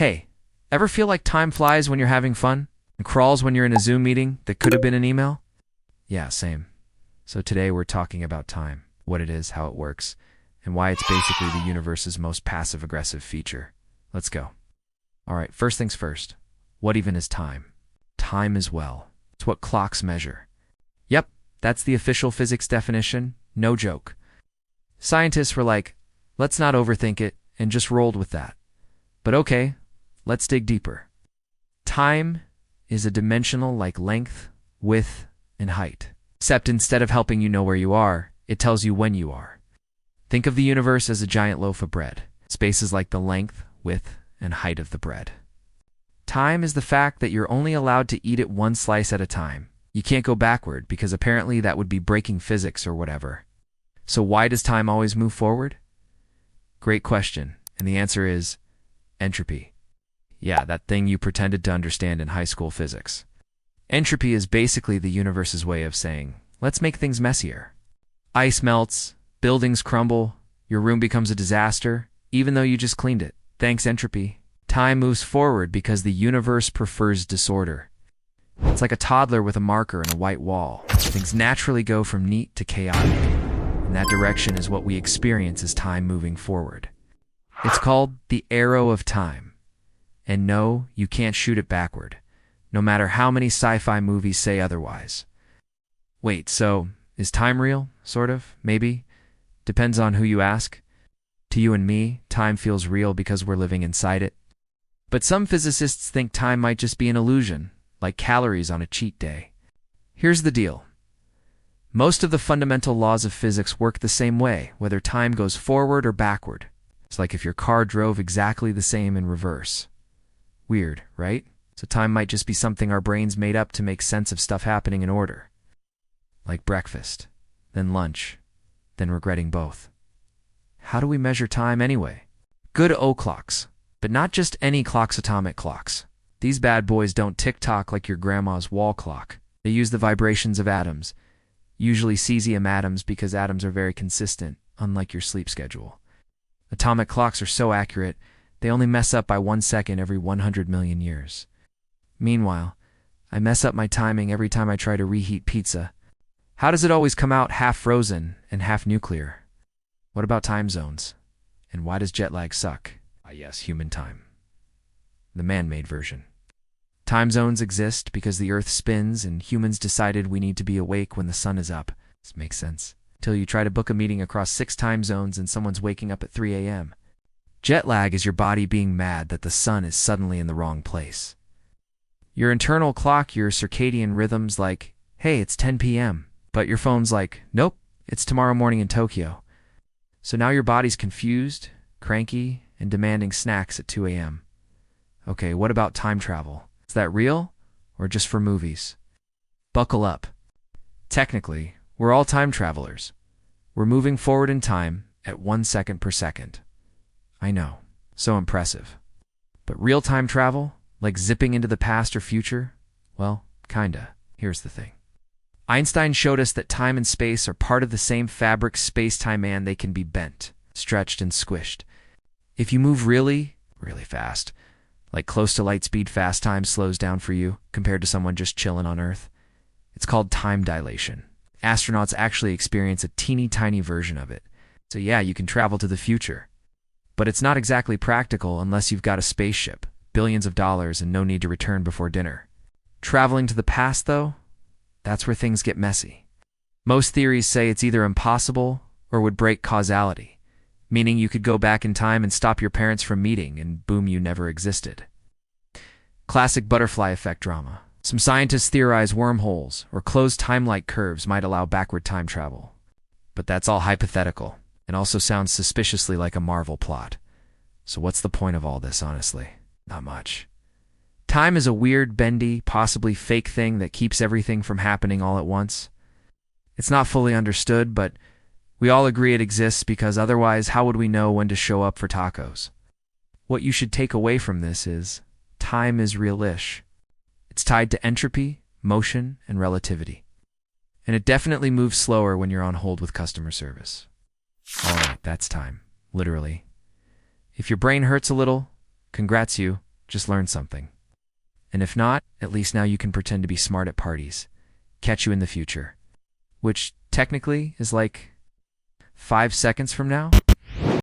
Hey, ever feel like time flies when you're having fun and crawls when you're in a Zoom meeting that could have been an email? Yeah, same. So today we're talking about time, what it is, how it works, and why it's basically the universe's most passive-aggressive feature. Let's go. All right, first things first. What even is time? Time is, well, it's what clocks measure. Yep, that's the official physics definition, no joke. Scientists were like, let's not overthink it, and just rolled with that. But okay, let's dig deeper. Time is a dimensional like length, width, and height. Except instead of helping you know where you are, it tells you when you are. Think of the universe as a giant loaf of bread. Space is like the length, width, and height of the bread. Time is the fact that you're only allowed to eat it one slice at a time. You can't go backward because apparently that would be breaking physics or whatever. So why does time always move forward? Great question, and the answer is entropy. Yeah, that thing you pretended to understand in high school physics. Entropy is basically the universe's way of saying, let's make things messier. Ice melts, buildings crumble, your room becomes a disaster, even though you just cleaned it. Thanks, entropy. Time moves forward because the universe prefers disorder. It's like a toddler with a marker and a white wall. Things naturally go from neat to chaotic, and that direction is what we experience as time moving forward. It's called the arrow of time. And no, you can't shoot it backward, no matter how many sci-fi movies say otherwise. Wait, so is time real? Sort of? Maybe? Depends on who you ask. To you and me, time feels real because we're living inside it. But some physicists think time might just be an illusion, like calories on a cheat day. Here's the deal. Most of the fundamental laws of physics work the same way, whether time goes forward or backward. It's like if your car drove exactly the same in reverse. Weird, right? So time might just be something our brains made up to make sense of stuff happening in order. Like breakfast, then lunch, then regretting both. How do we measure time anyway? Good O-clocks, but not just any clocks, atomic clocks. These bad boys don't tick-tock like your grandma's wall clock. They use the vibrations of atoms, usually cesium atoms because atoms are very consistent, unlike your sleep schedule. Atomic clocks are so accurate, they only mess up by 1 second every 100 million years. Meanwhile, I mess up my timing every time I try to reheat pizza. How does it always come out half frozen and half nuclear? What about time zones? And why does jet lag suck? Ah yes, human time. The man-made version. Time zones exist because the Earth spins and humans decided we need to be awake when the sun is up. This makes sense. Till you try to book a meeting across 6 time zones and someone's waking up at 3 a.m. Jet lag is your body being mad that the sun is suddenly in the wrong place. Your internal clock, your circadian rhythm's like, hey, it's 10 p.m., but your phone's like, nope, it's tomorrow morning in Tokyo. So now your body's confused, cranky, and demanding snacks at 2 a.m. Okay, what about time travel? Is that real or just for movies? Buckle up. Technically, we're all time travelers. We're moving forward in time at 1 second per second. I know, so impressive. But real time travel, like zipping into the past or future, well, kinda. Here's the thing. Einstein showed us that time and space are part of the same fabric, space-time, and they can be bent, stretched, and squished. If you move really, really fast, like close to light speed, fast time slows down for you compared to someone just chilling on Earth. It's called time dilation. Astronauts actually experience a teeny tiny version of it. So yeah, you can travel to the future. But it's not exactly practical unless you've got a spaceship, billions of dollars, and no need to return before dinner. Traveling to the past, though, that's where things get messy. Most theories say it's either impossible or would break causality, meaning you could go back in time and stop your parents from meeting, and boom, you never existed. Classic butterfly effect drama. Some scientists theorize wormholes or closed time-like curves might allow backward time travel. But that's all hypothetical, and also sounds suspiciously like a Marvel plot. So what's the point of all this, honestly? Not much. Time is a weird, bendy, possibly fake thing that keeps everything from happening all at once. It's not fully understood, but we all agree it exists because otherwise how would we know when to show up for tacos? What you should take away from this is time is real-ish. It's tied to entropy, motion, and relativity. And it definitely moves slower when you're on hold with customer service. All right, that's time, literally. If your brain hurts a little, congrats you. just learn something. And if not, at least now you can pretend to be smart at parties. Catch you in the future. Which technically is like 5 seconds from now.